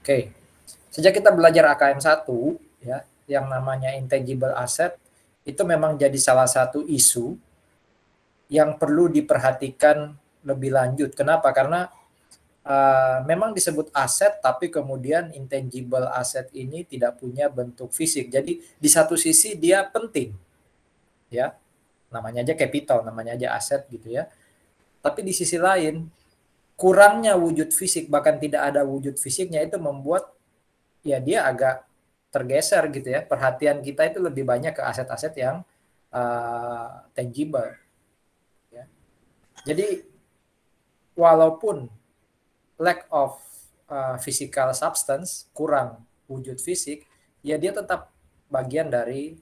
Oke. Sejak kita belajar AKM 1 ya, yang namanya intangible asset itu memang jadi salah satu isu yang perlu diperhatikan lebih lanjut. Kenapa? Karena memang disebut aset, tapi kemudian intangible asset ini tidak punya bentuk fisik. Jadi di satu sisi dia penting, ya, namanya aja capital, namanya aja aset gitu ya. Tapi di sisi lain kurangnya wujud fisik, bahkan tidak ada wujud fisiknya itu membuat ya dia agak tergeser gitu ya. Perhatian kita itu lebih banyak ke aset-aset yang tangible. Ya. Jadi walaupun lack of physical substance, kurang wujud fisik, ya dia tetap bagian dari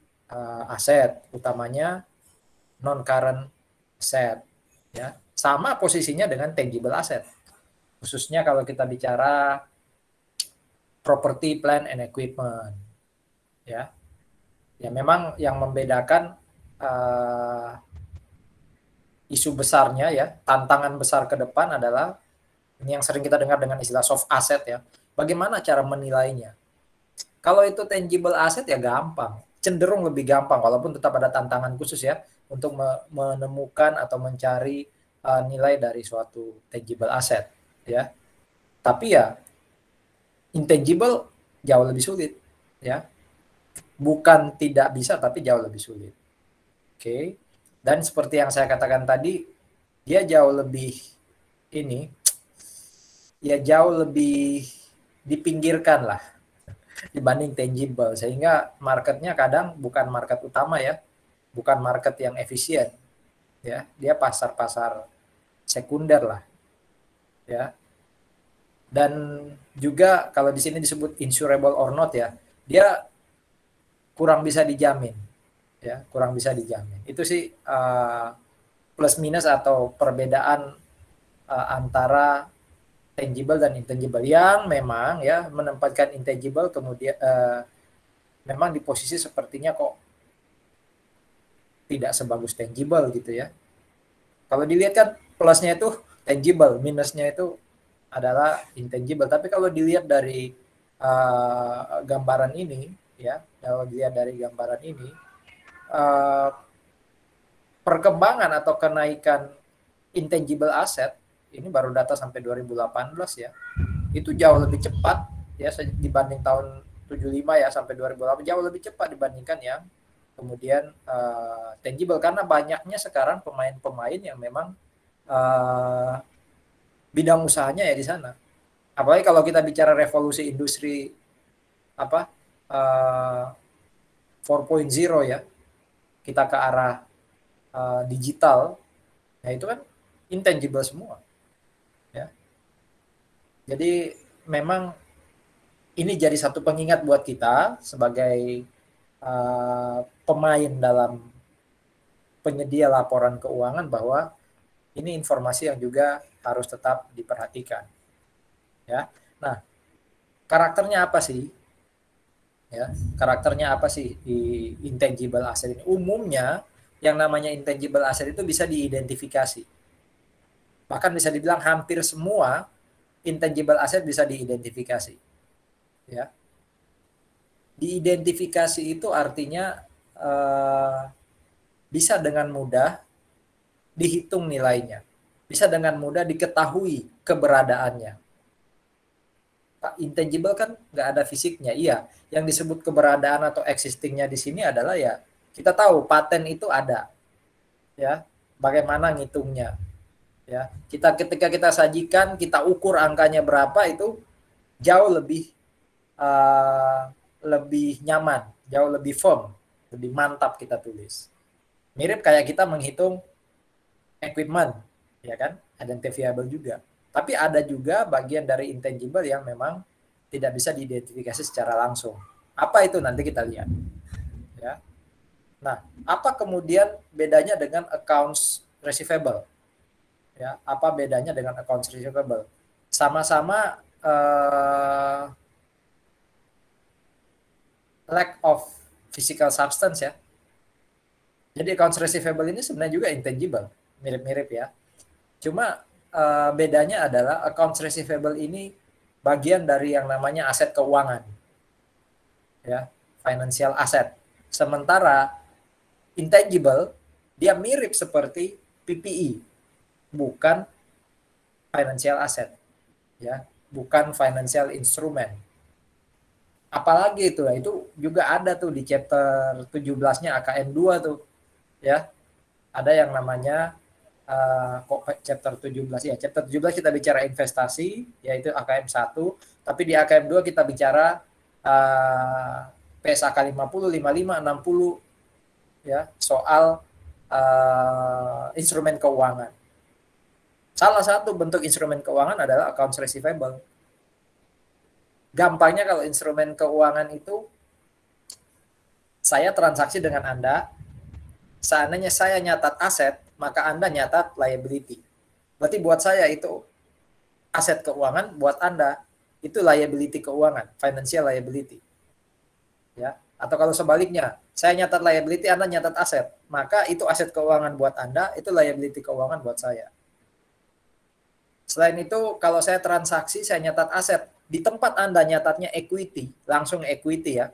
aset, utamanya non-current asset. Ya. Sama posisinya dengan tangible asset. Khususnya kalau kita bicara property, plant, and equipment. Ya, ya memang yang membedakan isu besarnya ya, tantangan besar ke depan adalah ini yang sering kita dengar dengan istilah soft asset ya. Bagaimana cara menilainya? Kalau itu tangible asset ya gampang, cenderung lebih gampang walaupun tetap ada tantangan khusus ya untuk menemukan atau mencari nilai dari suatu tangible asset ya. Tapi ya intangible jauh lebih sulit ya. Bukan tidak bisa tapi jauh lebih sulit. Oke. Dan seperti yang saya katakan tadi, dia jauh lebih ini ya jauh lebih dipinggirkan lah dibanding tangible, sehingga marketnya kadang bukan market utama ya, bukan market yang efisien ya, dia pasar-pasar sekunder lah ya. Dan juga kalau di sini disebut insurable or not ya, dia kurang bisa dijamin ya, kurang bisa dijamin. Itu sih plus minus atau perbedaan antara tangible dan intangible, yang memang ya menempatkan intangible kemudian memang di posisi sepertinya kok tidak sebagus tangible gitu ya. Kalau dilihat kan plusnya itu tangible, minusnya itu adalah intangible. Tapi kalau dilihat dari gambaran ini ya, kalau dilihat dari gambaran ini perkembangan atau kenaikan intangible asset ini baru data sampai 2018 ya, itu jauh lebih cepat ya dibanding tahun 75 ya sampai 2008, jauh lebih cepat dibandingkan yang kemudian tangible, karena banyaknya sekarang pemain-pemain yang memang bidang usahanya ya di sana. Apalagi kalau kita bicara revolusi industri apa 4.0 ya, kita ke arah digital, nah itu kan intangible semua ya. Jadi memang ini jadi satu pengingat buat kita sebagai pemain dalam penyedia laporan keuangan bahwa ini informasi yang juga harus tetap diperhatikan ya. Nah, karakternya apa sih ya, karakternya apa sih di intangible asset ini? Umumnya yang namanya intangible asset itu bisa diidentifikasi, bahkan bisa dibilang hampir semua intangible asset bisa diidentifikasi ya. Diidentifikasi itu artinya bisa dengan mudah dihitung nilainya, bisa dengan mudah diketahui keberadaannya. Intangible kan nggak ada fisiknya, iya. Yang disebut keberadaan atau existingnya di sini adalah ya kita tahu paten itu ada, ya. Bagaimana ngitungnya, ya. Ketika kita sajikan, kita ukur angkanya berapa, itu jauh lebih nyaman, jauh lebih firm, lebih mantap kita tulis. Mirip kayak kita menghitung equipment, ya kan, identifiable juga. Tapi ada juga bagian dari intangible yang memang tidak bisa diidentifikasi secara langsung. Apa itu nanti kita lihat. Ya. Nah, apa kemudian bedanya dengan accounts receivable? Ya, apa bedanya dengan accounts receivable? Sama-sama lack of physical substance ya. Jadi accounts receivable ini sebenarnya juga intangible, mirip-mirip ya. Cuma bedanya adalah accounts receivable ini bagian dari yang namanya aset keuangan, ya, financial asset. Sementara intangible dia mirip seperti PPE, bukan financial asset, ya, bukan financial instrument. Apalagi itu juga ada tuh di chapter 17-nya AKM 2 tuh, ya. Ada yang namanya kok chapter 17 ya, chapter 17 kita bicara investasi yaitu AKM 1, tapi di AKM 2 kita bicara PSAK 50, 55, 60 ya, soal instrumen keuangan. Salah satu bentuk instrumen keuangan adalah accounts receivable. Gampangnya kalau instrumen keuangan itu saya transaksi dengan Anda, seandainya saya nyatat aset, maka Anda nyatat liability. Berarti buat saya itu aset keuangan, buat Anda itu liability keuangan, financial liability. Ya, atau kalau sebaliknya, saya nyatat liability, Anda nyatat aset, maka itu aset keuangan buat Anda, itu liability keuangan buat saya. Selain itu, kalau saya transaksi, saya nyatat aset, di tempat Anda nyatatnya equity, langsung equity ya,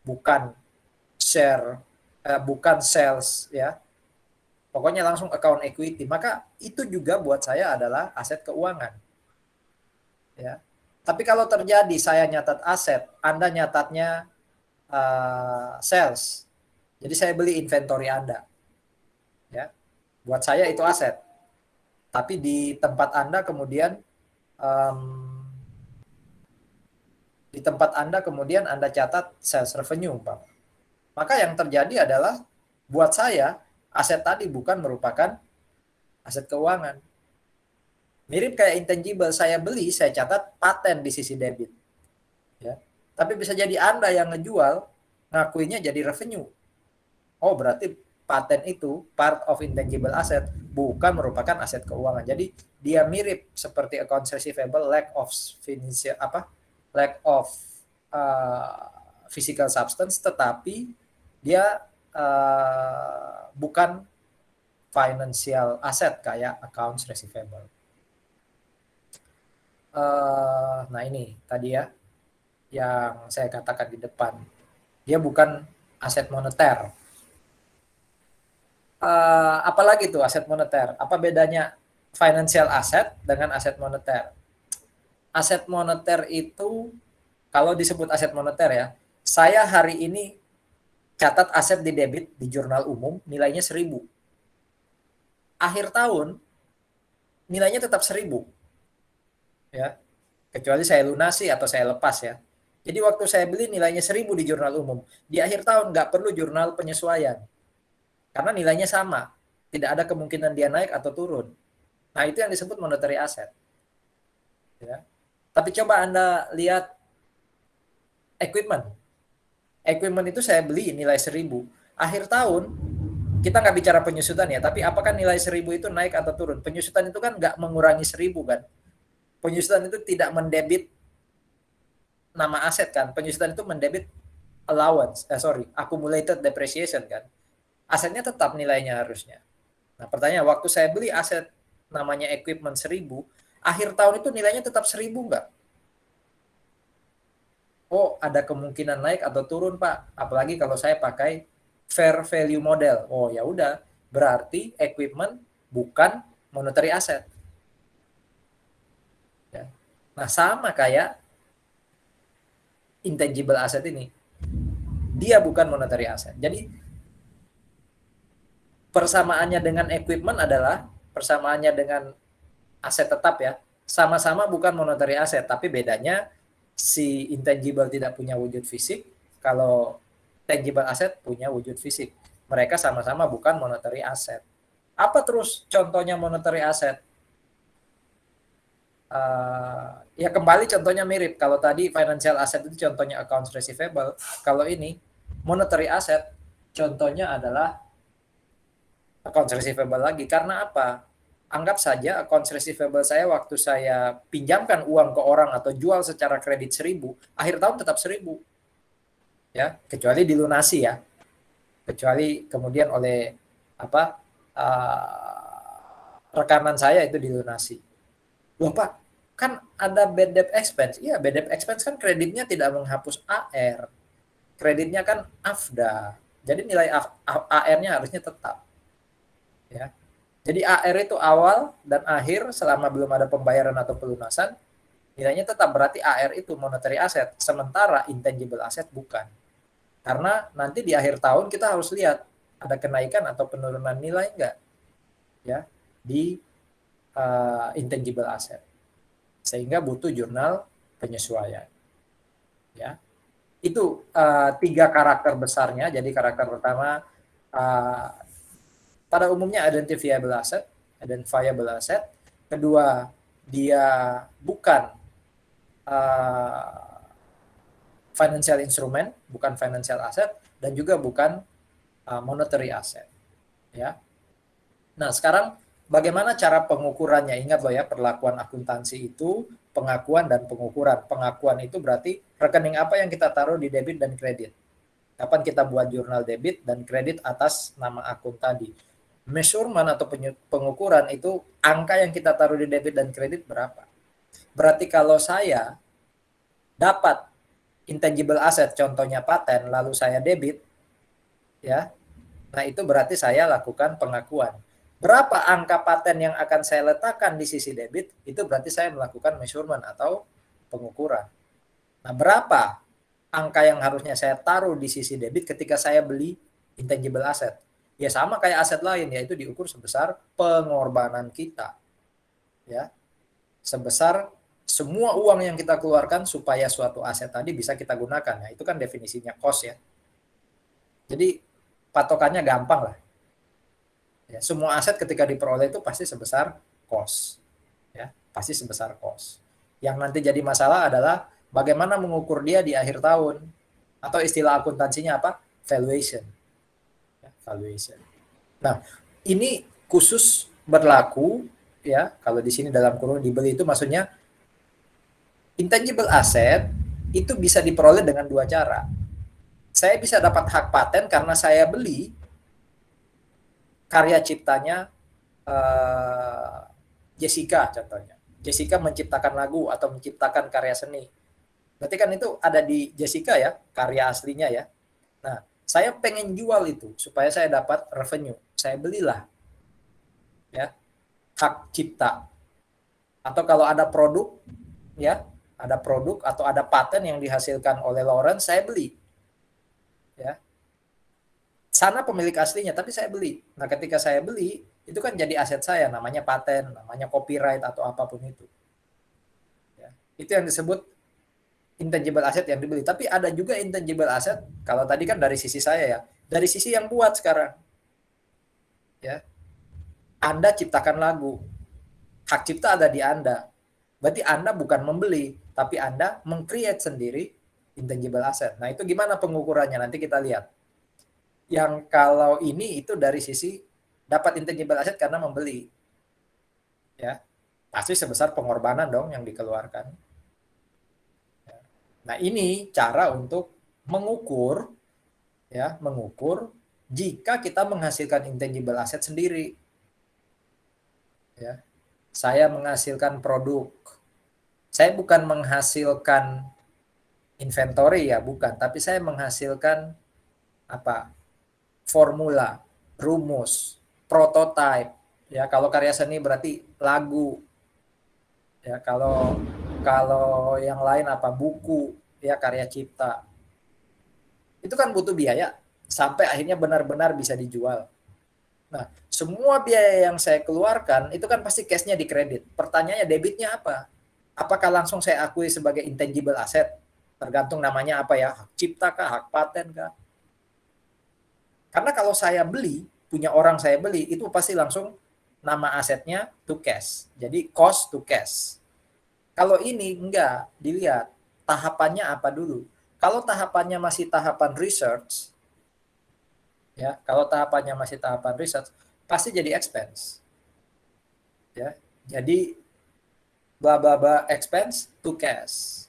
bukan share, bukan sales ya, pokoknya langsung account equity, maka itu juga buat saya adalah aset keuangan. Ya. Tapi kalau terjadi saya nyatat aset, Anda nyatatnya sales, jadi saya beli inventory Anda, ya, buat saya itu aset. Tapi di tempat Anda kemudian Anda catat sales revenue, Pak. Maka yang terjadi adalah buat saya aset tadi bukan merupakan aset keuangan. Mirip kayak intangible, saya beli, saya catat paten di sisi debit. Ya. Tapi bisa jadi Anda yang ngejual, ngakuinya jadi revenue. Oh, berarti paten itu part of intangible asset, bukan merupakan aset keuangan. Jadi dia mirip seperti accounts receivable, lack of physical substance, tetapi dia bukan financial asset kayak accounts receivable. Nah ini tadi ya yang saya katakan di depan, dia bukan aset moneter. Apalagi tuh aset moneter? Apa bedanya financial asset dengan aset moneter? Aset moneter itu kalau disebut aset moneter ya, saya hari ini catat aset di debit di jurnal umum nilainya 1.000. Akhir tahun nilainya tetap 1.000. Ya. Kecuali saya lunasi atau saya lepas ya. Jadi waktu saya beli nilainya 1.000 di jurnal umum. Di akhir tahun nggak perlu jurnal penyesuaian. Karena nilainya sama. Tidak ada kemungkinan dia naik atau turun. Nah, itu yang disebut monetary asset. Ya. Tapi coba Anda lihat equipment. Equipment itu saya beli nilai 1.000. Akhir tahun, kita nggak bicara penyusutan ya, tapi apakah nilai 1.000 itu naik atau turun? Penyusutan itu kan nggak mengurangi 1.000 kan. Penyusutan itu tidak mendebit nama aset kan. Penyusutan itu mendebit accumulated depreciation kan. Asetnya tetap nilainya harusnya. Nah, pertanyaan, waktu saya beli aset namanya equipment 1.000, akhir tahun itu nilainya tetap 1.000 nggak? Oh, ada kemungkinan naik atau turun, Pak. Apalagi kalau saya pakai fair value model. Oh, ya udah, berarti equipment bukan monetary asset. Ya. Nah, sama kayak intangible asset ini. Dia bukan monetary asset. Jadi persamaannya dengan equipment adalah persamaannya dengan aset tetap ya. Sama-sama bukan monetary asset, tapi bedanya si intangible tidak punya wujud fisik, kalau tangible asset punya wujud fisik. Mereka sama-sama bukan monetary asset. Apa terus contohnya monetary asset? Ya kembali contohnya mirip. Kalau tadi financial asset itu contohnya accounts receivable. Kalau ini monetary asset contohnya adalah accounts receivable lagi. Karena apa? Anggap saja accounts receivable saya waktu saya pinjamkan uang ke orang atau jual secara kredit 1.000, akhir tahun tetap 1.000. Ya, kecuali dilunasi ya. Kecuali kemudian oleh rekanan saya itu dilunasi. Loh Pak, kan ada bad debt expense. Iya, bad debt expense kan kreditnya tidak menghapus AR. Kreditnya kan AFDA. Jadi nilai AR-nya harusnya tetap. Ya. Jadi AR itu awal dan akhir selama belum ada pembayaran atau pelunasan, nilainya tetap, berarti AR itu monetary asset, sementara intangible asset bukan. Karena nanti di akhir tahun kita harus lihat ada kenaikan atau penurunan nilai enggak ya di intangible asset. Sehingga butuh jurnal penyesuaian. Ya. Itu 3 karakter besarnya. Jadi karakter pertama pada umumnya identifiable asset. Kedua, dia bukan financial instrument, bukan financial asset, dan juga bukan monetary asset. Ya. Nah, sekarang bagaimana cara pengukurannya? Ingat loh ya, perlakuan akuntansi itu pengakuan dan pengukuran. Pengakuan itu berarti rekening apa yang kita taruh di debit dan kredit. Kapan kita buat jurnal debit dan kredit atas nama akun tadi. Measurement atau pengukuran itu angka yang kita taruh di debit dan kredit berapa. Berarti kalau saya dapat intangible asset, contohnya paten, lalu saya debit, ya, nah itu berarti saya lakukan pengakuan. Berapa angka paten yang akan saya letakkan di sisi debit, itu berarti saya melakukan measurement atau pengukuran. Nah, berapa angka yang harusnya saya taruh di sisi debit ketika saya beli intangible asset? Ya sama kayak aset lain, yaitu diukur sebesar pengorbanan kita. Ya. Sebesar semua uang yang kita keluarkan supaya suatu aset tadi bisa kita gunakan. Nah, itu kan definisinya cost ya. Jadi patokannya gampang lah. Ya, semua aset ketika diperoleh itu pasti sebesar cost. Ya, pasti sebesar cost. Yang nanti jadi masalah adalah bagaimana mengukur dia di akhir tahun. Atau istilah akuntansinya apa? Valuation. Ya, valuation. Nah, ini khusus berlaku ya, kalau di sini dalam kurung dibeli itu maksudnya intangible asset itu bisa diperoleh dengan 2 cara. Saya bisa dapat hak paten karena saya beli karya ciptanya Jessica contohnya. Jessica menciptakan lagu atau menciptakan karya seni. Berarti kan itu ada di Jessica ya, karya aslinya ya. Nah, saya pengen jual itu supaya saya dapat revenue. Saya belilah ya hak cipta. Atau kalau ada produk ya, ada produk atau ada paten yang dihasilkan oleh Lawrence, saya beli. Ya. Sana pemilik aslinya, tapi saya beli. Nah, ketika saya beli, itu kan jadi aset saya, namanya paten, namanya copyright atau apapun itu. Ya. Itu yang disebut intangible asset yang dibeli. Tapi ada juga intangible asset, kalau tadi kan dari sisi saya ya, dari sisi yang buat sekarang. Ya. Anda ciptakan lagu, hak cipta ada di Anda. Berarti Anda bukan membeli, tapi Anda meng-create sendiri intangible asset. Nah, itu gimana pengukurannya? Nanti kita lihat. Yang kalau ini itu dari sisi dapat intangible asset karena membeli. Ya. Pasti sebesar pengorbanan dong yang dikeluarkan. Nah, ini cara untuk mengukur ya, mengukur jika kita menghasilkan intangible asset sendiri. Ya. Saya menghasilkan produk. Saya bukan menghasilkan inventory ya, bukan, tapi saya menghasilkan apa? Formula, rumus, prototype. Ya, kalau karya seni berarti lagu. Ya, kalau yang lain apa? Buku, ya karya cipta. Itu kan butuh biaya sampai akhirnya benar-benar bisa dijual. Nah, semua biaya yang saya keluarkan itu kan pasti cash-nya di kredit. Pertanyaannya debitnya apa? Apakah langsung saya akui sebagai intangible asset? Tergantung namanya apa ya, hak cipta kah, hak paten kah? Karena kalau saya beli, punya orang saya beli, itu pasti langsung nama asetnya to cash. Jadi cost to cash. Kalau ini enggak, dilihat tahapannya apa dulu. Kalau tahapannya masih tahapan research, ya, kalau tahapannya masih tahapan research, pasti jadi expense. Ya, jadi bla bla bla expense to cash.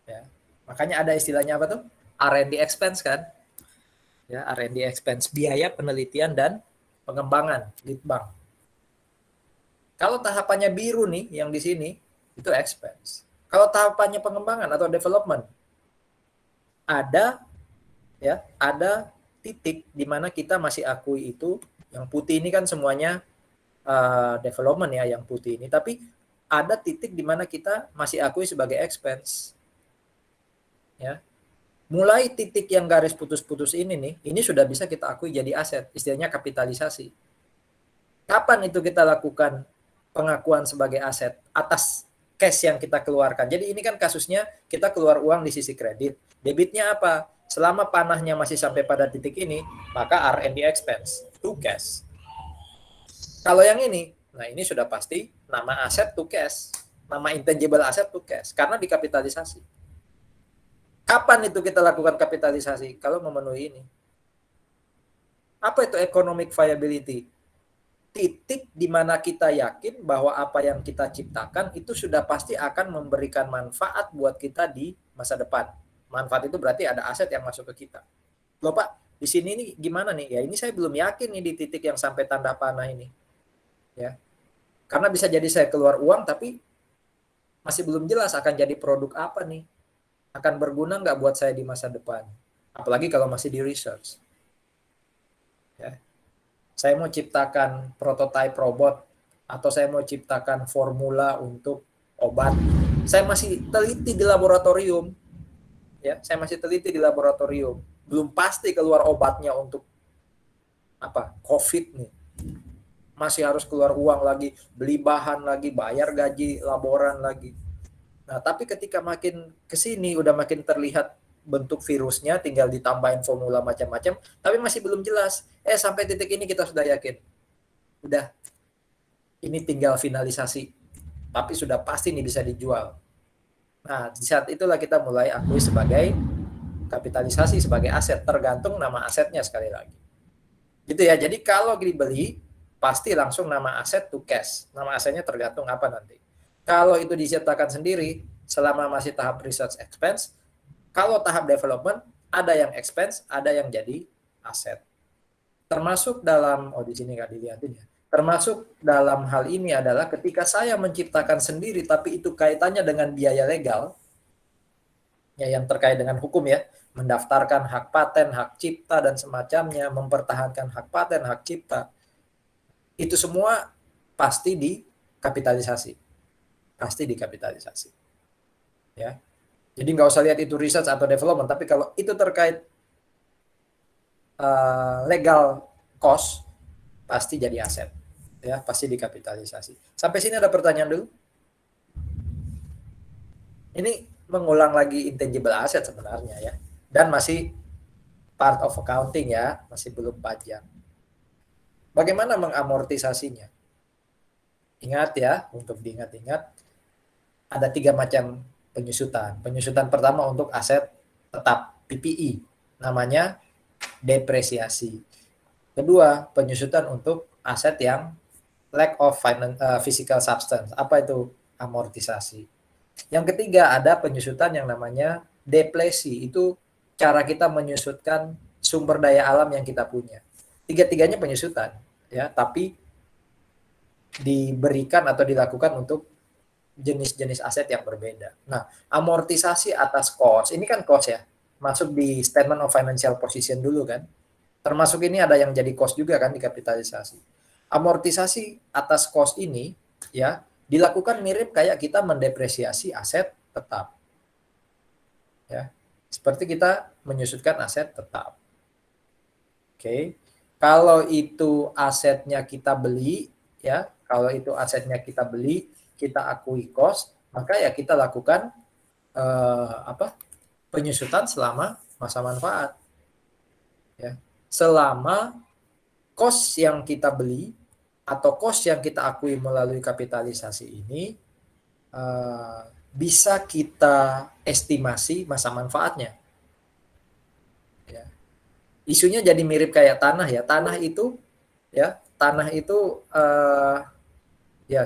Ya, makanya ada istilahnya apa tuh? R&D expense kan? Ya, R&D expense, biaya penelitian dan pengembangan litbang. Kalau tahapannya biru nih yang di sini, itu expense. Kalau tahapannya pengembangan atau development, ada titik di mana kita masih akui itu. Yang putih ini kan semuanya development ya, yang putih ini. Tapi ada titik di mana kita masih akui sebagai expense. Ya. Mulai titik yang garis putus-putus ini nih, ini sudah bisa kita akui jadi aset, istilahnya kapitalisasi. Kapan itu kita lakukan pengakuan sebagai aset? Atas cash yang kita keluarkan. Jadi ini kan kasusnya kita keluar uang di sisi kredit. Debitnya apa? Selama panahnya masih sampai pada titik ini, maka R&D expense to cash. Kalau yang ini, nah ini sudah pasti nama aset to cash, nama intangible asset to cash, karena dikapitalisasi. Kapan itu kita lakukan kapitalisasi? Kalau memenuhi ini. Apa itu economic viability? Titik di mana kita yakin bahwa apa yang kita ciptakan itu sudah pasti akan memberikan manfaat buat kita di masa depan. Manfaat itu berarti ada aset yang masuk ke kita. Loh Pak, di sini nih gimana nih? Ya ini saya belum yakin nih di titik yang sampai tanda panah ini. Ya. Karena bisa jadi saya keluar uang tapi masih belum jelas akan jadi produk apa nih. Akan berguna nggak buat saya di masa depan. Apalagi kalau masih di research. Ya. Saya mau ciptakan prototype robot atau saya mau ciptakan formula untuk obat. Saya masih teliti di laboratorium. Ya, saya masih teliti di laboratorium. Belum pasti keluar obatnya untuk apa? COVID nih. Masih harus keluar uang lagi, beli bahan lagi, bayar gaji laboran lagi. Nah, tapi ketika makin kesini udah makin terlihat bentuk virusnya, tinggal ditambahin formula macam-macam, tapi masih belum jelas. Sampai titik ini kita sudah yakin. Udah, ini tinggal finalisasi. Tapi sudah pasti ini bisa dijual. Nah, di saat itulah kita mulai akui sebagai kapitalisasi, sebagai aset. Tergantung nama asetnya sekali lagi. Gitu ya, jadi kalau dibeli, pasti langsung nama aset to cash. Nama asetnya tergantung apa nanti. Kalau itu diciptakan sendiri, selama masih tahap research expense, kalau tahap development, ada yang expense, ada yang jadi aset. Termasuk dalam, di sini nggak dilihatin ya, termasuk dalam hal ini adalah ketika saya menciptakan sendiri, tapi itu kaitannya dengan biaya legal, ya yang terkait dengan hukum ya, mendaftarkan hak paten, hak cipta, dan semacamnya, mempertahankan hak paten, hak cipta, itu semua pasti dikapitalisasi. Pasti dikapitalisasi. Ya. Jadi nggak usah lihat itu research atau development, tapi kalau itu terkait legal cost, pasti jadi aset. Ya, pasti dikapitalisasi. Sampai sini ada pertanyaan dulu? Ini mengulang lagi intangible asset sebenarnya ya. Dan masih part of accounting ya, masih belum pajak. Bagaimana mengamortisasinya? Ingat ya, untuk diingat-ingat, ada 3 macam penyusutan. Penyusutan pertama untuk aset tetap, PPE, namanya depresiasi. Kedua, penyusutan untuk aset yang lack of physical substance. Apa itu? Amortisasi. Yang ketiga, ada penyusutan yang namanya depresi. Itu cara kita menyusutkan sumber daya alam yang kita punya. Tiga-tiganya penyusutan, ya, tapi diberikan atau dilakukan untuk jenis-jenis aset yang berbeda. Nah, amortisasi atas cost, ini kan cost ya, masuk di statement of financial position dulu kan. Termasuk ini ada yang jadi cost juga kan di kapitalisasi. Amortisasi atas cost ini ya dilakukan mirip kayak kita mendepresiasi aset tetap. Ya. Seperti kita menyusutkan aset tetap. Oke. Kalau itu asetnya kita beli ya, kalau itu asetnya kita beli, kita akui cost, maka ya kita lakukan penyusutan selama masa manfaat. Ya. Selama cost yang kita beli atau cost yang kita akui melalui kapitalisasi ini bisa kita estimasi masa manfaatnya. Ya. Isunya jadi mirip kayak tanah ya. Tanah itu ya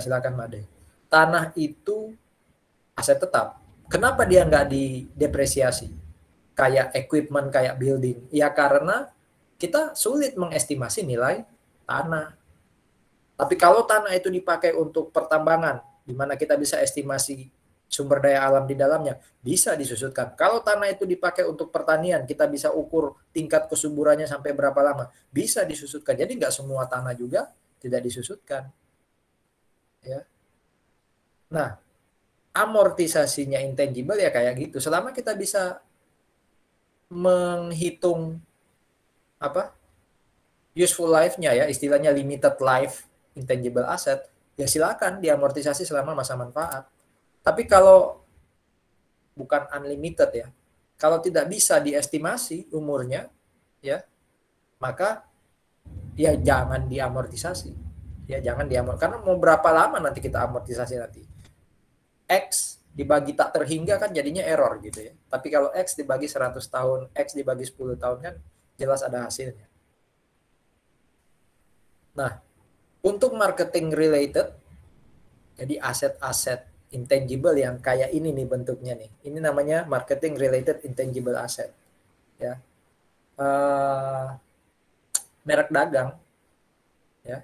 silakan Made. Tanah itu aset tetap. Kenapa dia nggak didepresiasi? Kayak equipment, kayak building. Ya karena kita sulit mengestimasi nilai tanah. Tapi kalau tanah itu dipakai untuk pertambangan, di mana kita bisa estimasi sumber daya alam di dalamnya, bisa disusutkan. Kalau tanah itu dipakai untuk pertanian, kita bisa ukur tingkat kesuburannya sampai berapa lama, bisa disusutkan. Jadi nggak semua tanah juga tidak disusutkan. Ya. Nah, amortisasinya intangible ya kayak gitu. Selama kita bisa menghitung apa useful life-nya ya, istilahnya limited life intangible asset, ya silakan diamortisasi selama masa manfaat. Tapi kalau bukan unlimited ya, kalau tidak bisa diestimasi umurnya, ya maka ya jangan diamortisasi. Ya jangan diamortisasi. Karena mau berapa lama nanti kita amortisasi nanti? X dibagi tak terhingga kan jadinya error gitu ya. Tapi kalau X dibagi 100 tahun, X dibagi 10 tahun kan jelas ada hasilnya. Nah, untuk marketing related, jadi aset-aset intangible yang kayak ini nih bentuknya nih. Ini namanya marketing related intangible asset. Ya. Merek dagang, ya,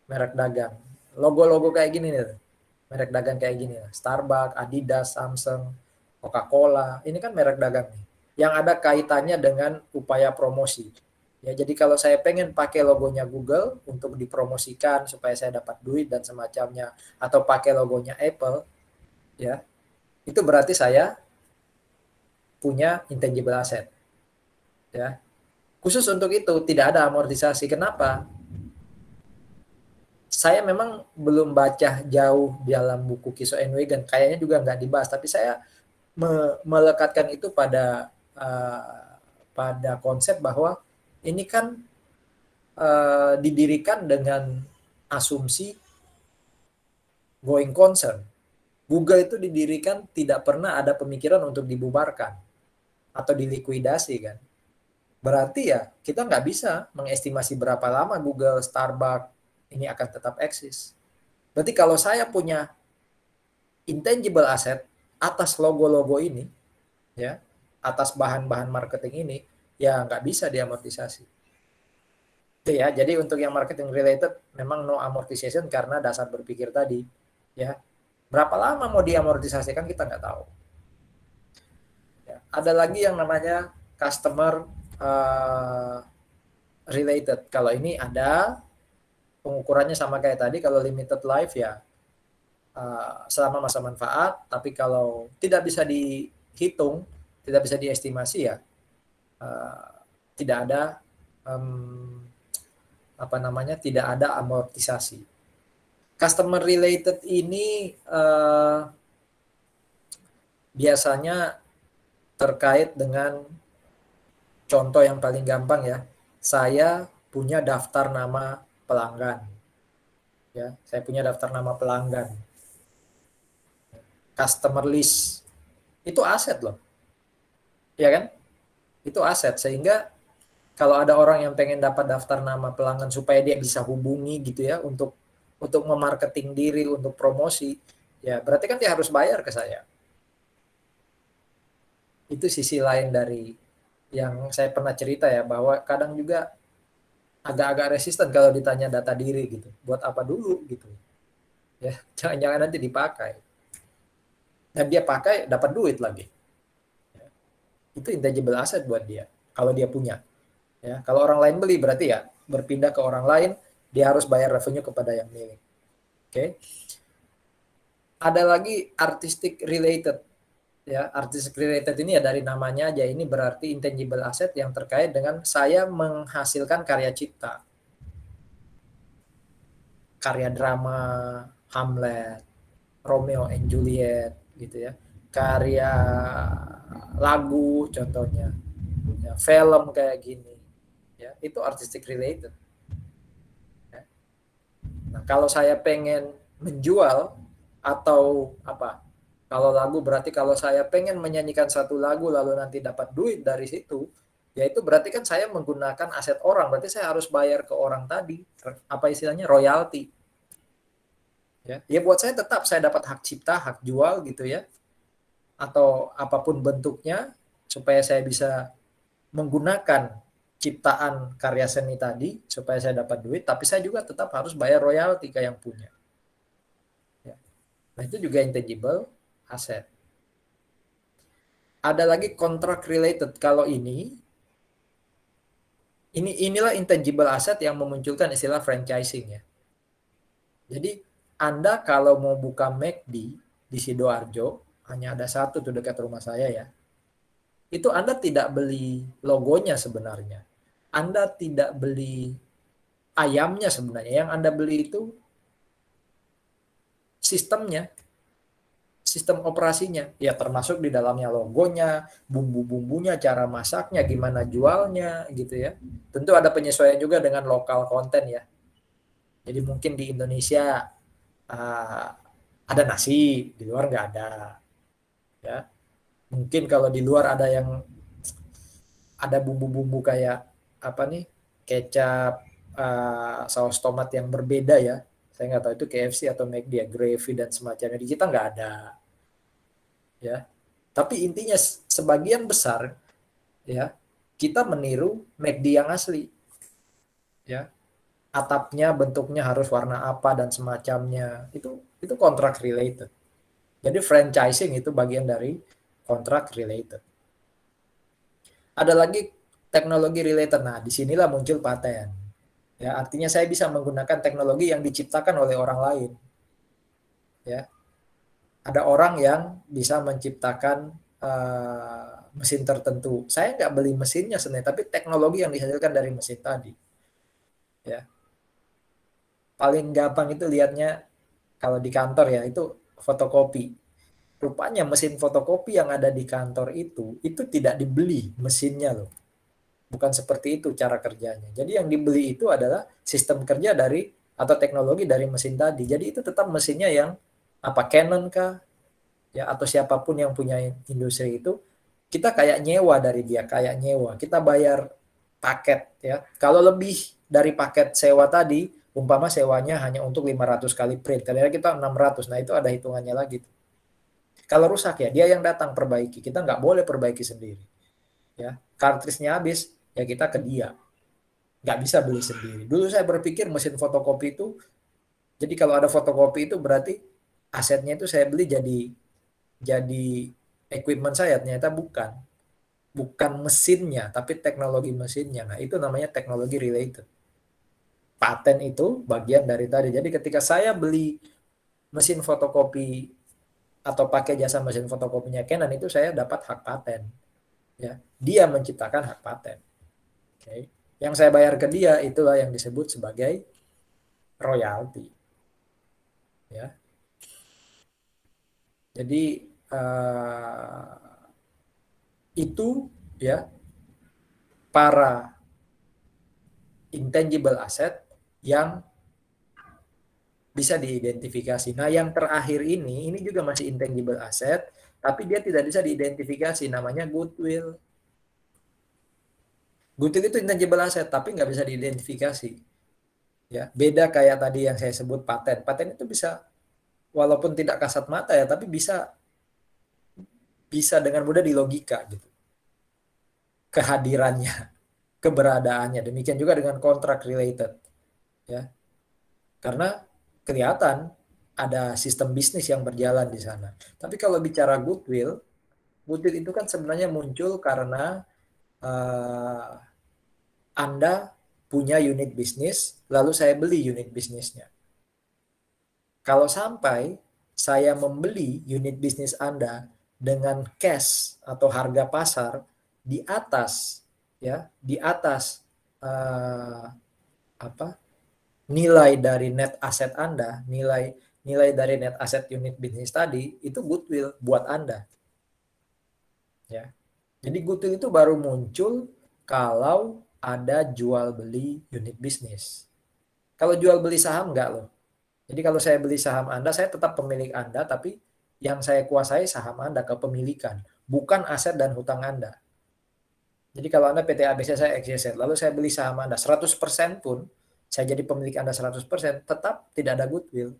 merek dagang. Logo-logo kayak gini nih, merek dagang kayak gini, Starbucks, Adidas, Samsung, Coca-Cola. Ini kan merek dagang nih, yang ada kaitannya dengan upaya promosi. Ya, jadi kalau saya pengen pakai logonya Google untuk dipromosikan supaya saya dapat duit dan semacamnya, atau pakai logonya Apple, ya, itu berarti saya punya intangible asset. Ya, khusus untuk itu tidak ada amortisasi. Kenapa? Saya memang belum baca jauh dalam buku Kiso and Wagan, kayaknya juga nggak dibahas, tapi saya melekatkan itu pada konsep bahwa ini kan didirikan dengan asumsi going concern. Google itu didirikan tidak pernah ada pemikiran untuk dibubarkan atau dilikuidasi kan. Berarti ya kita nggak bisa mengestimasi berapa lama Google, Starbucks ini akan tetap eksis. Berarti kalau saya punya intangible asset atas logo-logo ini, ya, atas bahan-bahan marketing ini, ya nggak bisa diamortisasi. Itu ya. Jadi untuk yang marketing related memang no amortization karena dasar berpikir tadi, ya. Berapa lama mau diamortisasikan kita nggak tahu. Ya. Ada lagi yang namanya customer related. Kalau ini ada pengukurannya sama kayak tadi. Kalau limited life ya selama masa manfaat, tapi kalau tidak bisa dihitung, tidak bisa diestimasi ya tidak ada tidak ada amortisasi. Customer related ini biasanya terkait dengan contoh yang paling gampang ya. Saya punya daftar nama pelanggan. Ya, saya punya daftar nama pelanggan. Customer list. Itu aset loh. Ya kan? Itu aset, sehingga kalau ada orang yang pengen dapat daftar nama pelanggan supaya dia bisa hubungi gitu ya untuk memarketing diri, untuk promosi, ya berarti kan dia harus bayar ke saya. Itu sisi lain dari yang saya pernah cerita ya, bahwa kadang juga agak-agak resisten kalau ditanya data diri gitu. Buat apa dulu gitu. Ya, jangan-jangan nanti dipakai. Dan dia pakai dapat duit lagi. Ya, itu intangible asset buat dia kalau dia punya. Ya, kalau orang lain beli berarti ya berpindah ke orang lain, dia harus bayar revenue kepada yang milik. Oke. Ada lagi artistic related. Ya, artistic related ini ya dari namanya aja, ini berarti intangible asset yang terkait dengan saya menghasilkan karya cipta. Karya drama Hamlet, Romeo and Juliet gitu ya. Karya lagu contohnya. Ya, film kayak gini. Ya, itu artistic related. Ya. Nah, kalau saya pengen menjual atau apa? Kalau lagu berarti kalau saya pengen menyanyikan satu lagu lalu nanti dapat duit dari situ, ya itu berarti kan saya menggunakan aset orang, berarti saya harus bayar ke orang tadi, apa istilahnya, royalti. Ya buat saya tetap saya dapat hak cipta, hak jual gitu ya, atau apapun bentuknya supaya saya bisa menggunakan ciptaan karya seni tadi supaya saya dapat duit, tapi saya juga tetap harus bayar royalti ke yang punya. Ya. Nah, itu juga intangible asset. Ada lagi contract related. Kalau inilah intangible asset yang memunculkan istilah franchising ya. Jadi Anda kalau mau buka McD di Sidoarjo, hanya ada satu tuh dekat rumah saya ya. Itu Anda tidak beli logonya sebenarnya. Anda tidak beli ayamnya sebenarnya. Yang Anda beli itu sistemnya, sistem operasinya. Ya termasuk di dalamnya logonya, bumbu-bumbunya, cara masaknya, gimana jualnya gitu ya. Tentu ada penyesuaian juga dengan lokal konten ya. Jadi mungkin di Indonesia ada nasi, di luar nggak ada. Ya, mungkin kalau di luar ada bumbu-bumbu kayak apa nih, kecap, saus tomat yang berbeda ya. Saya nggak tahu itu KFC atau McD ya, gravy dan semacamnya. Di kita nggak ada, ya. Tapi intinya sebagian besar ya kita meniru McD yang asli, ya. Atapnya bentuknya harus warna apa dan semacamnya. Itu kontrak related. Jadi franchising itu bagian dari kontrak related. Ada lagi teknologi related. Nah, disinilah muncul paten. Ya, artinya saya bisa menggunakan teknologi yang diciptakan oleh orang lain. Ya, ada orang yang bisa menciptakan mesin tertentu. Saya nggak beli mesinnya sebenarnya, tapi teknologi yang dihasilkan dari mesin tadi. Ya, paling gampang itu lihatnya kalau di kantor ya itu fotokopi. Rupanya mesin fotokopi yang ada di kantor itu tidak dibeli mesinnya loh. Bukan seperti itu cara kerjanya. Jadi yang dibeli itu adalah sistem kerja dari atau teknologi dari mesin tadi. Jadi itu tetap mesinnya yang apa, Canon kah ya, atau siapapun yang punya industri itu, kita kayak nyewa dari dia, kayak nyewa. Kita bayar paket ya. Kalau lebih dari paket sewa tadi, umpama sewanya hanya untuk 500 kali print, kadang kita 600. Nah, itu ada hitungannya lagi. Kalau rusak ya dia yang datang perbaiki. Kita nggak boleh perbaiki sendiri. Ya, kartrisnya habis ya kita ke dia. Nggak bisa beli sendiri. Dulu saya berpikir mesin fotokopi itu, jadi kalau ada fotokopi itu berarti asetnya itu saya beli jadi equipment saya, ternyata bukan mesinnya tapi teknologi mesinnya. Nah, itu namanya teknologi related. Paten itu bagian dari tadi. Jadi ketika saya beli mesin fotokopi atau pakai jasa mesin fotokopinya Canon, itu saya dapat hak paten ya. Dia menciptakan hak paten. Oke. Yang saya bayar ke dia itulah yang disebut sebagai royalti ya. Jadi itu ya para intangible asset yang bisa diidentifikasi. Nah, yang terakhir ini juga masih intangible asset, tapi dia tidak bisa diidentifikasi, namanya goodwill. Goodwill itu intangible asset, tapi nggak bisa diidentifikasi. Ya, beda kayak tadi yang saya sebut paten. Paten itu bisa, walaupun tidak kasat mata ya, tapi bisa dengan mudah dilogika gitu. Kehadirannya, keberadaannya. Demikian juga dengan kontrak related. Ya, karena kelihatan ada sistem bisnis yang berjalan di sana. Tapi kalau bicara goodwill itu kan sebenarnya muncul karena Anda punya unit bisnis, lalu saya beli unit bisnisnya. Kalau sampai saya membeli unit bisnis Anda dengan cash atau harga pasar di atas ya, di atas nilai dari net aset Anda, nilai dari net aset unit bisnis tadi, itu goodwill buat Anda. Ya. Jadi goodwill itu baru muncul kalau ada jual beli unit bisnis. Kalau jual beli saham enggak loh. Jadi kalau saya beli saham Anda, saya tetap pemilik Anda, tapi yang saya kuasai saham Anda, kepemilikan, bukan aset dan hutang Anda. Jadi kalau Anda PT ABC, saya XYZ, lalu saya beli saham Anda 100% pun, saya jadi pemilik Anda 100%, tetap tidak ada goodwill.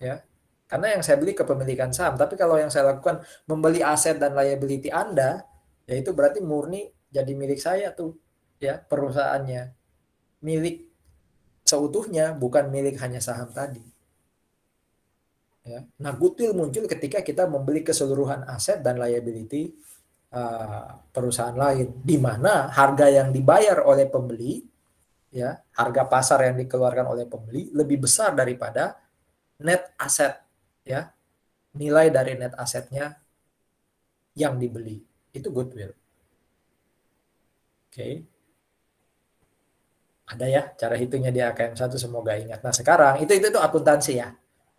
Ya. Karena yang saya beli kepemilikan saham, tapi kalau yang saya lakukan membeli aset dan liability Anda, ya itu berarti murni jadi milik saya tuh, ya, perusahaannya. Milik seutuhnya, bukan milik hanya saham tadi. Ya. Nah, goodwill muncul ketika kita membeli keseluruhan aset dan liability perusahaan lain, di mana harga yang dibayar oleh pembeli, ya, harga pasar yang dikeluarkan oleh pembeli lebih besar daripada net aset, ya, nilai dari net asetnya yang dibeli. Itu goodwill. Oke. Ada ya cara hitungnya di AKM1, semoga ingat. Nah, sekarang itu akuntansi ya.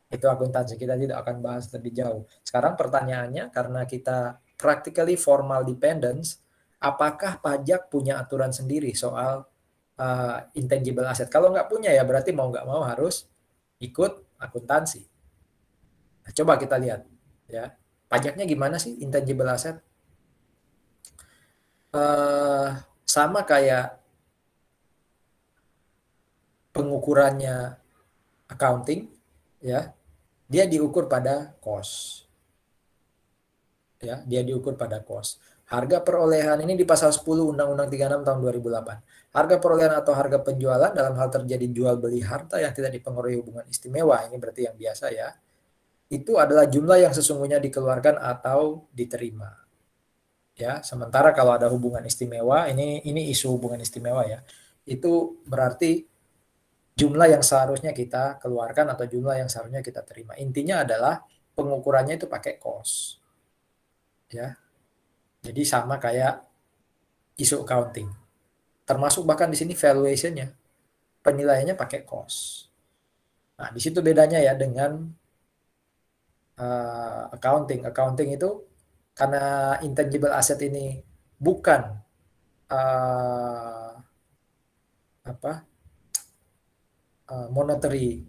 Itu akuntansi, kita tidak akan bahas lebih jauh. Sekarang pertanyaannya, karena kita practically formal dependence, apakah pajak punya aturan sendiri soal intangible asset? Kalau nggak punya ya berarti mau nggak mau harus ikut akuntansi. Nah, coba kita lihat ya. Pajaknya gimana sih intangible asset? Uh, Sama kayak pengukurannya accounting, ya, dia diukur pada cost. Ya, dia diukur pada cost. Harga perolehan ini di pasal 10 Undang-Undang 36 tahun 2008. Harga perolehan atau harga penjualan dalam hal terjadi jual beli harta yang tidak dipengaruhi hubungan istimewa, ini berarti yang biasa ya. Itu adalah jumlah yang sesungguhnya dikeluarkan atau diterima. Ya, sementara kalau ada hubungan istimewa, ini isu hubungan istimewa ya. Itu berarti jumlah yang seharusnya kita keluarkan atau jumlah yang seharusnya kita terima. Intinya adalah pengukurannya itu pakai cost. Ya. Jadi sama kayak isu accounting. Termasuk bahkan di sini valuation-nya, penilaiannya pakai cost. Nah, di situ bedanya ya dengan accounting. Accounting itu karena intangible asset ini bukan uh, apa monetary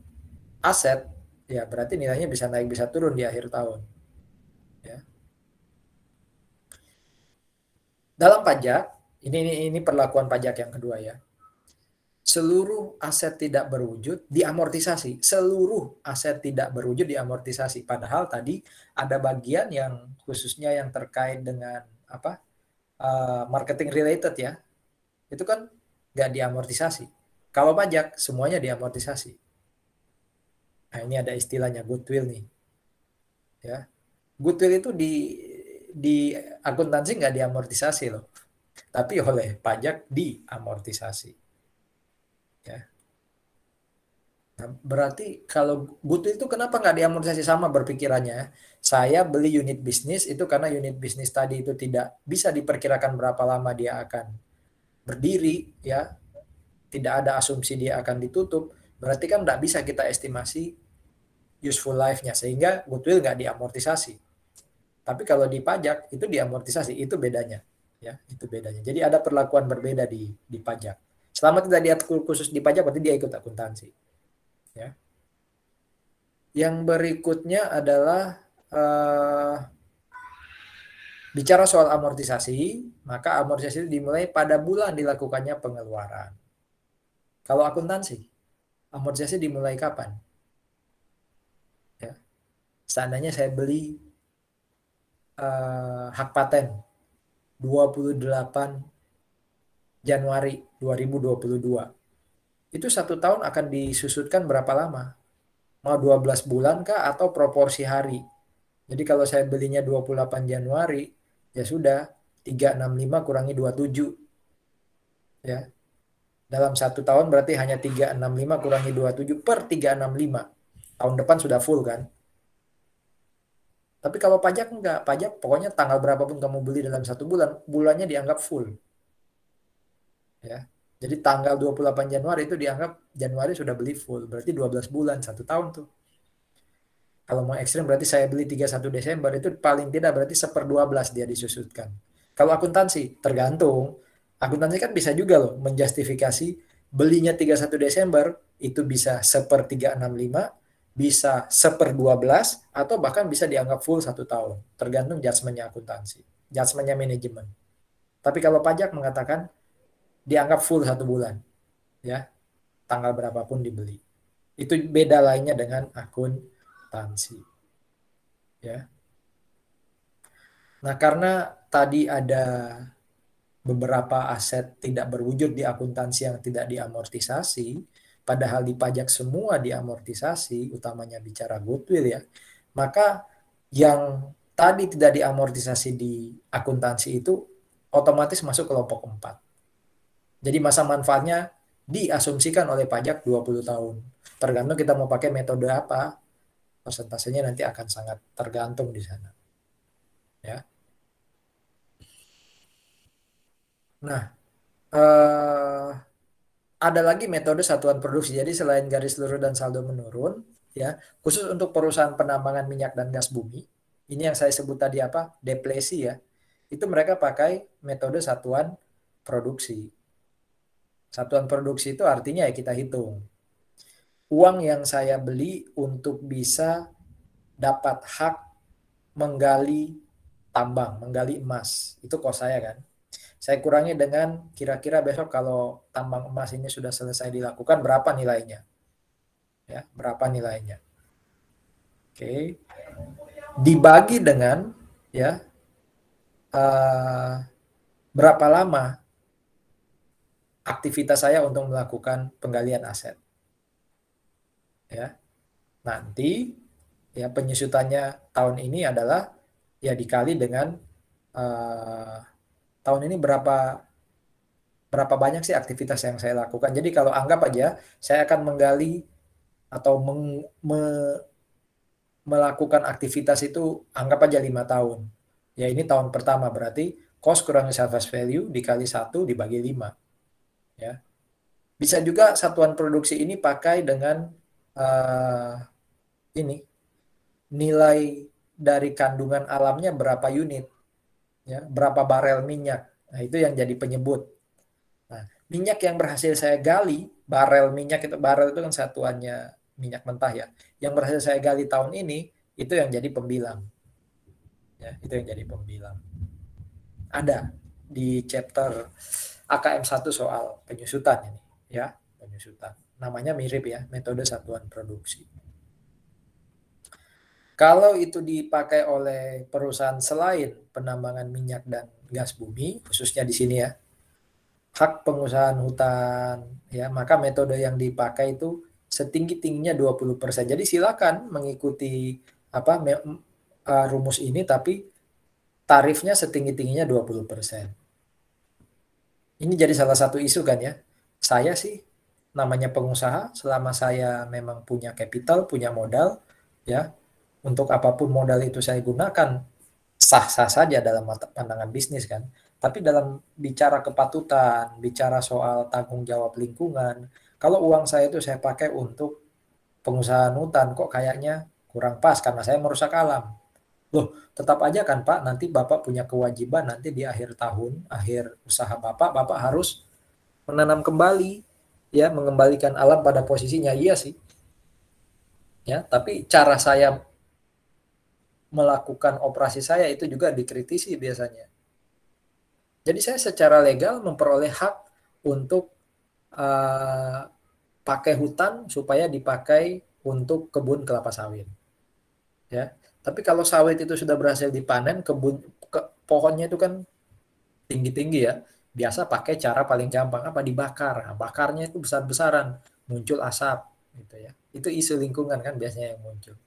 asset, ya berarti nilainya bisa naik bisa turun di akhir tahun. Ya. Dalam pajak, ini perlakuan pajak yang kedua ya. Seluruh aset tidak berwujud diamortisasi. Seluruh aset tidak berwujud diamortisasi. Padahal tadi ada bagian yang khususnya yang terkait dengan apa marketing related ya. Itu kan nggak diamortisasi. Kalau pajak semuanya diamortisasi. Nah, ini ada istilahnya goodwill nih. Ya, goodwill itu di akuntansi nggak diamortisasi loh, tapi oleh pajak diamortisasi. Ya. Nah, berarti kalau goodwill itu kenapa nggak diamortisasi, sama berpikirannya? Saya beli unit bisnis itu karena unit bisnis tadi itu tidak bisa diperkirakan berapa lama dia akan berdiri, ya, tidak ada asumsi dia akan ditutup. Berarti kan nggak bisa kita estimasi useful life-nya, sehingga goodwill nggak diamortisasi. Tapi kalau di pajak itu diamortisasi, itu bedanya, ya, itu bedanya. Jadi ada perlakuan berbeda di pajak. Selama tidak diatur khusus di pajak, berarti dia ikut akuntansi. Ya. Yang berikutnya adalah bicara soal amortisasi, maka amortisasi dimulai pada bulan dilakukannya pengeluaran. Kalau akuntansi, amortisasi dimulai kapan? Ya. Seandainya saya beli hak paten 28 Januari 2022. Itu 1 tahun akan disusutkan berapa lama? Mau 12 bulan kah atau proporsi hari? Jadi kalau saya belinya 28 Januari, ya sudah 365 kurangi 27. Ya. Dalam 1 tahun berarti hanya 365 kurangi 27 per 365. Tahun depan sudah full kan? Tapi kalau pajak enggak, pajak pokoknya tanggal berapapun kamu beli dalam 1 bulan, bulannya dianggap full. Ya. Jadi tanggal 28 Januari itu dianggap Januari sudah beli full. Berarti 12 bulan, 1 tahun tuh. Kalau mau ekstrim berarti saya beli 31 Desember, itu paling tidak berarti 1/12 dia disusutkan. Kalau akuntansi, tergantung. Akuntansi kan bisa juga loh menjustifikasi belinya 31 Desember, itu bisa 1/365, bisa 1/12, atau bahkan bisa dianggap full 1 tahun. Tergantung judgementnya akuntansi, judgementnya manajemen. Tapi kalau pajak mengatakan dianggap full 1 bulan, ya, tanggal berapapun dibeli. Itu beda lainnya dengan akuntansi, ya. Nah, karena tadi ada beberapa aset tidak berwujud di akuntansi yang tidak diamortisasi, padahal di pajak semua diamortisasi, utamanya bicara goodwill ya, maka yang tadi tidak diamortisasi di akuntansi itu otomatis masuk kelompok 4. Jadi masa manfaatnya diasumsikan oleh pajak 20 tahun. Tergantung kita mau pakai metode apa, persentasenya nanti akan sangat tergantung di sana. Ya. Nah, ada lagi metode satuan produksi. Jadi selain garis lurus dan saldo menurun, ya, khusus untuk perusahaan penambangan minyak dan gas bumi, ini yang saya sebut tadi apa? Depresi ya. Itu mereka pakai metode satuan produksi. Satuan produksi itu artinya ya kita hitung uang yang saya beli untuk bisa dapat hak menggali tambang, menggali emas. Itu kos saya kan. Saya kurangi dengan kira-kira besok kalau tambang emas ini sudah selesai dilakukan berapa nilainya. Ya, berapa nilainya. Oke. Dibagi dengan ya berapa lama aktivitas saya untuk melakukan penggalian aset. Ya. Nanti ya penyusutannya tahun ini adalah ya dikali dengan tahun ini berapa banyak sih aktivitas yang saya lakukan. Jadi kalau anggap aja saya akan menggali atau melakukan aktivitas itu anggap aja 5 tahun. Ya ini tahun pertama berarti cost kurangi surface value dikali 1 dibagi 5. Ya. Bisa juga satuan produksi ini pakai dengan ini nilai dari kandungan alamnya berapa unit. Ya, berapa barel minyak. Nah, itu yang jadi penyebut. Nah, minyak yang berhasil saya gali, barel minyak itu barel itu kan satuannya minyak mentah ya. Yang berhasil saya gali tahun ini itu yang jadi pembilang. Ya, itu yang jadi pembilang. Ada di chapter AKM 1 soal penyusutan ini, ya, penyusutan. Namanya mirip ya, metode satuan produksi. Kalau itu dipakai oleh perusahaan selain penambangan minyak dan gas bumi, khususnya di sini ya, hak pengusahaan hutan, ya, maka metode yang dipakai itu setinggi-tingginya 20%. Jadi silakan mengikuti apa rumus ini, tapi tarifnya setinggi-tingginya 20%. Ini jadi salah satu isu kan ya. Saya sih namanya pengusaha, selama saya memang punya capital, punya modal, ya, untuk apapun modal itu saya gunakan, sah-sah saja dalam pandangan bisnis kan. Tapi dalam bicara kepatutan, bicara soal tanggung jawab lingkungan, kalau uang saya itu saya pakai untuk pengusahaan hutan, kok kayaknya kurang pas karena saya merusak alam. Loh, tetap aja kan Pak, nanti Bapak punya kewajiban nanti di akhir tahun, akhir usaha Bapak harus menanam kembali, ya, mengembalikan alam pada posisinya. Iya sih. Ya, tapi cara saya melakukan operasi saya itu juga dikritisi biasanya. Jadi saya secara legal memperoleh hak untuk pakai hutan supaya dipakai untuk kebun kelapa sawit. Ya. Tapi kalau sawit itu sudah berhasil dipanen, pohonnya itu kan tinggi-tinggi ya. Biasa pakai cara paling gampang apa dibakar. Nah, bakarnya itu besar-besaran, muncul asap gitu ya. Itu isu lingkungan kan biasanya yang muncul.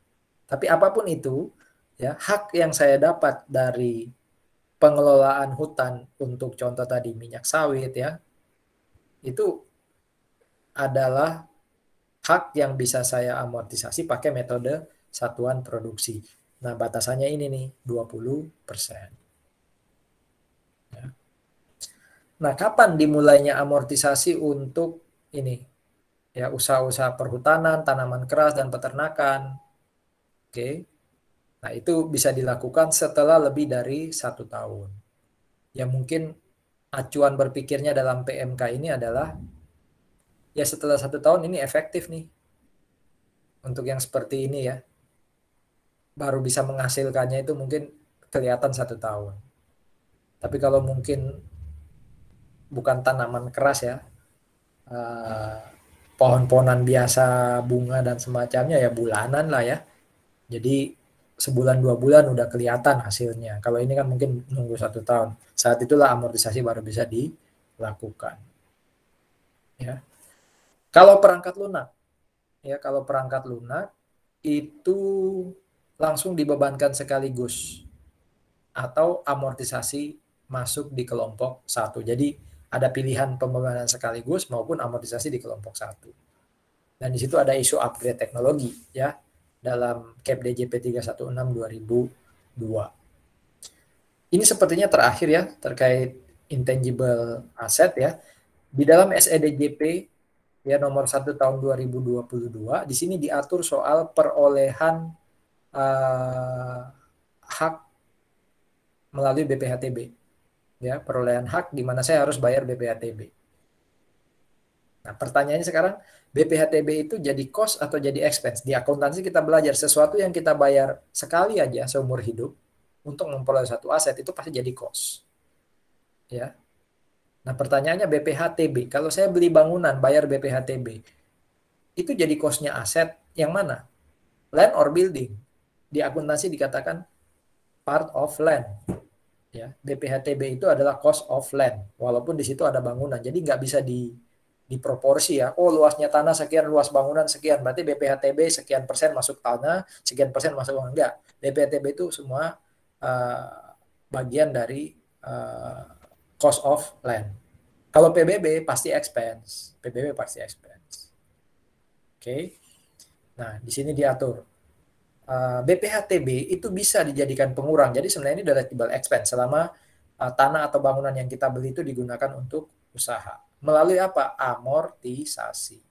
Tapi apapun itu, ya, hak yang saya dapat dari pengelolaan hutan untuk contoh tadi minyak sawit ya, itu adalah hak yang bisa saya amortisasi pakai metode satuan produksi. Nah, batasannya ini nih, 20%. Ya. Nah, kapan dimulainya amortisasi untuk ini? Ya, usaha-usaha perhutanan, tanaman keras, dan peternakan. Oke. Nah, itu bisa dilakukan setelah lebih dari 1 tahun. Ya, mungkin acuan berpikirnya dalam PMK ini adalah, ya setelah 1 tahun ini efektif nih. Untuk yang seperti ini ya. Baru bisa menghasilkannya itu mungkin kelihatan 1 tahun. Tapi kalau mungkin bukan tanaman keras ya, pohon-pohonan biasa, bunga dan semacamnya ya bulanan lah ya. Jadi sebulan 2 bulan udah kelihatan hasilnya. Kalau ini kan mungkin nunggu 1 tahun. Saat itulah amortisasi baru bisa dilakukan. Ya. Kalau perangkat lunak, ya kalau perangkat lunak itu langsung dibebankan sekaligus atau amortisasi masuk di kelompok satu. Jadi ada pilihan pembebanan sekaligus maupun amortisasi di kelompok satu. Dan di situ ada isu upgrade teknologi ya dalam KEP DJP 316 2002. Ini sepertinya terakhir ya terkait intangible asset ya. Di dalam SEDJP ya nomor 1 tahun 2022 di sini diatur soal perolehan hak melalui BPHTB. Ya, perolehan hak di mana saya harus bayar BPHTB. Nah, pertanyaannya sekarang, BPHTB itu jadi cost atau jadi expense? Di akuntansi kita belajar sesuatu yang kita bayar sekali aja seumur hidup untuk memperoleh satu aset itu pasti jadi cost. Ya. Nah, pertanyaannya BPHTB. Kalau saya beli bangunan bayar BPHTB, itu jadi cost-nya aset yang mana? Land or building? Di akuntansi dikatakan part of land. Ya, BPHTB itu adalah cost of land, walaupun di situ ada bangunan, jadi nggak bisa diproporsi ya. Oh luasnya tanah sekian, luas bangunan sekian, berarti BPHTB sekian persen masuk tanah, sekian persen masuk bangunan. Enggak, BPHTB itu semua bagian dari cost of land. Kalau PBB pasti expense, PBB pasti expense. Oke, nah di sini diatur. BPHTB itu bisa dijadikan pengurang. Jadi sebenarnya ini deductible expense selama tanah atau bangunan yang kita beli itu digunakan untuk usaha. Melalui apa? Amortisasi.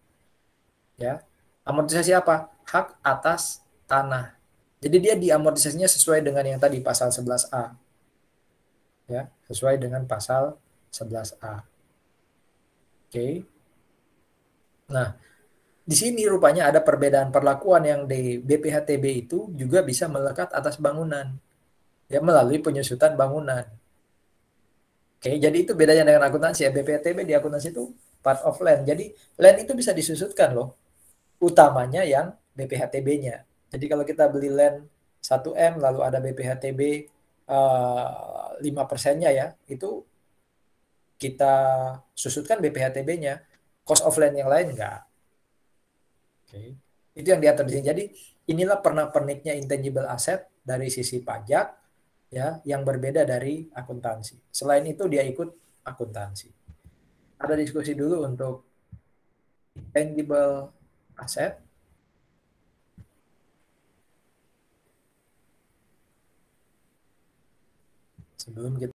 Ya. Amortisasi apa? Hak atas tanah. Jadi dia diamortisasinya sesuai dengan yang tadi pasal 11A. Ya, sesuai dengan pasal 11A. Oke. Nah, di sini rupanya ada perbedaan perlakuan yang di BPHTB itu juga bisa melekat atas bangunan. Ya, melalui penyusutan bangunan. Oke, jadi itu bedanya dengan akuntansi ya. BPHTB di akuntansi itu part of land. Jadi land itu bisa disusutkan loh. Utamanya yang BPHTB-nya. Jadi kalau kita beli land 1M lalu ada BPHTB 5%-nya ya, itu kita susutkan BPHTB-nya. Cost of land yang lain enggak. Oke. Itu yang diatur di sini. Jadi inilah pernak-perniknya intangible asset dari sisi pajak ya yang berbeda dari akuntansi. Selain itu dia ikut akuntansi. Ada diskusi dulu untuk intangible asset. Sebelum kita